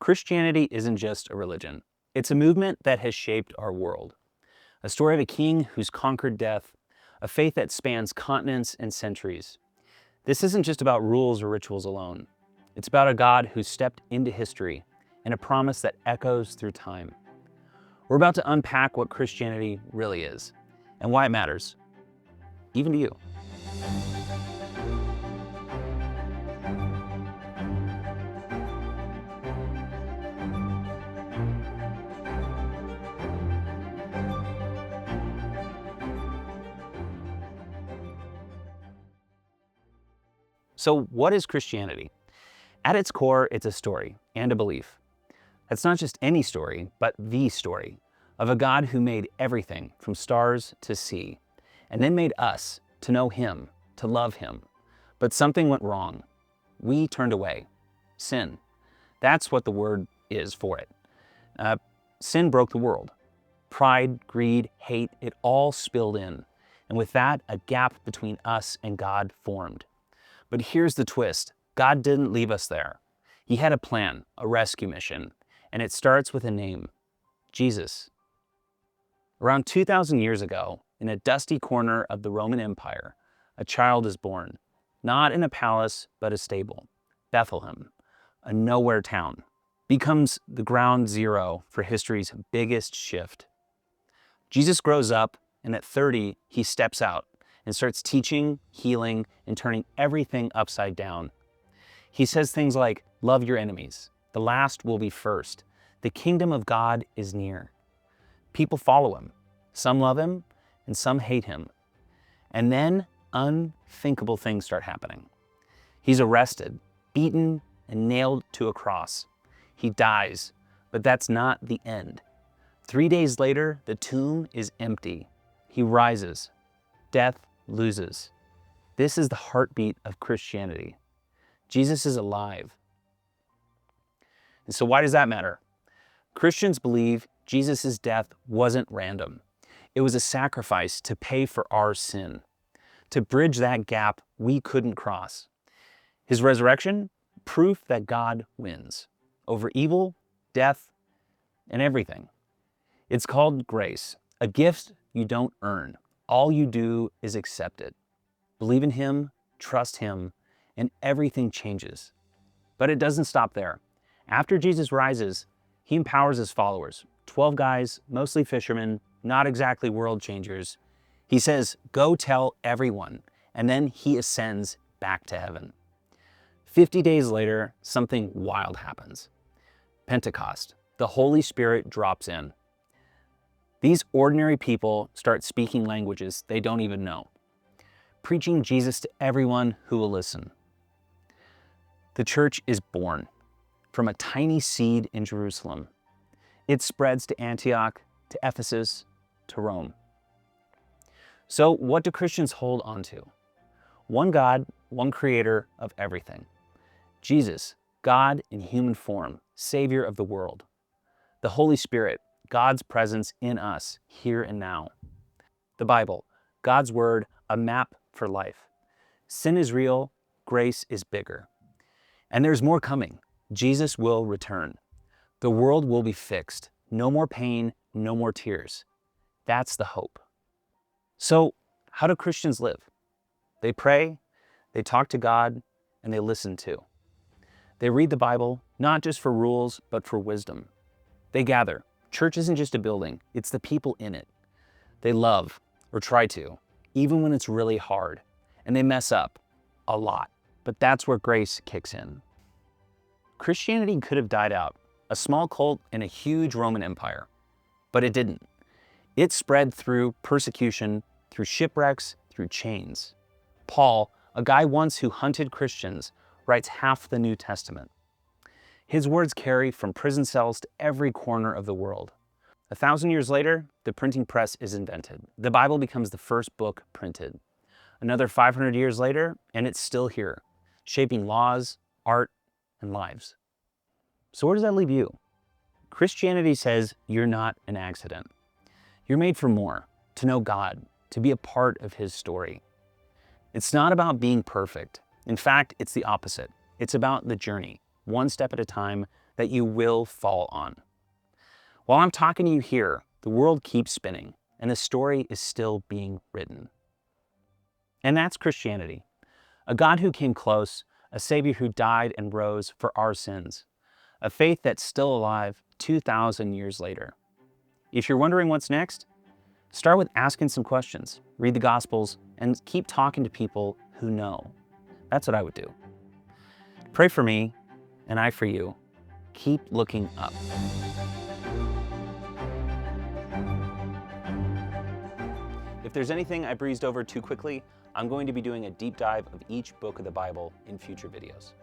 Christianity isn't just a religion. It's a movement that has shaped our world. A story of a king who's conquered death, a faith that spans continents and centuries. This isn't just about rules or rituals alone. It's about a God who stepped into history and a promise that echoes through time. We're about to unpack what Christianity really is and why it matters, even to you. So what is Christianity? At its core, it's a story and a belief. It's not just any story, but the story of a God who made everything from stars to sea, and then made us to know Him, to love Him. But something went wrong. We turned away. Sin. That's what the word is for it. Sin broke the world. Pride, greed, hate, it all spilled in. And with that, a gap between us and God formed. But here's the twist. God didn't leave us there. He had a plan, a rescue mission, and it starts with a name, Jesus. Around 2,000 years ago, in a dusty corner of the Roman Empire, a child is born, not in a palace, but a stable. Bethlehem, a nowhere town, becomes the ground zero for history's biggest shift. Jesus grows up, and at 30, he steps out and starts teaching, healing, and turning everything upside down. He says things like, love your enemies. The last will be first. The kingdom of God is near. People follow him. Some love him, and some hate him. And then unthinkable things start happening. He's arrested, beaten, and nailed to a cross. He dies, but that's not the end. 3 days later, the tomb is empty. He rises. Death loses. This is the heartbeat of Christianity. Jesus is alive. And so why does that matter? Christians believe Jesus' death wasn't random. It was a sacrifice to pay for our sin, to bridge that gap we couldn't cross. His resurrection, proof that God wins over evil, death, and everything. It's called grace, a gift you don't earn. All you do is accept it. Believe in Him, trust Him, and everything changes. But it doesn't stop there. After Jesus rises, He empowers His followers, 12 guys, mostly fishermen, not exactly world changers. He says, go tell everyone, and then He ascends back to heaven. 50 days later, something wild happens. Pentecost, the Holy Spirit drops in. These ordinary people start speaking languages they don't even know, preaching Jesus to everyone who will listen. The church is born from a tiny seed in Jerusalem. It spreads to Antioch, to Ephesus, to Rome. So what do Christians hold on to? One God, one creator of everything. Jesus, God in human form, Savior of the world. The Holy Spirit, God's presence in us, here and now. The Bible, God's Word, a map for life. Sin is real, grace is bigger. And there's more coming. Jesus will return. The world will be fixed. No more pain, no more tears. That's the hope. So, how do Christians live? They pray, they talk to God, and they listen too. They read the Bible, not just for rules, but for wisdom. They gather. Church isn't just a building, it's the people in it. They love, or try to, even when it's really hard. And they mess up, a lot. But that's where grace kicks in. Christianity could have died out, a small cult in a huge Roman Empire. But it didn't. It spread through persecution, through shipwrecks, through chains. Paul, a guy once who hunted Christians, writes half the New Testament. His words carry from prison cells to every corner of the world. 1,000 years later, the printing press is invented. The Bible becomes the first book printed. Another 500 years later, and it's still here, shaping laws, art, and lives. So where does that leave you? Christianity says you're not an accident. You're made for more, to know God, to be a part of His story. It's not about being perfect. In fact, it's the opposite. It's about the journey, one step at a time, that you will fall on. While I'm talking to you here, the world keeps spinning, and the story is still being written. And that's Christianity. A God who came close, a Savior who died and rose for our sins, a faith that's still alive 2,000 years later. If you're wondering what's next, start with asking some questions, read the Gospels, and keep talking to people who know. That's what I would do. Pray for me, and I for you. Keep looking up. If there's anything I breezed over too quickly, I'm going to be doing a deep dive of each book of the Bible in future videos.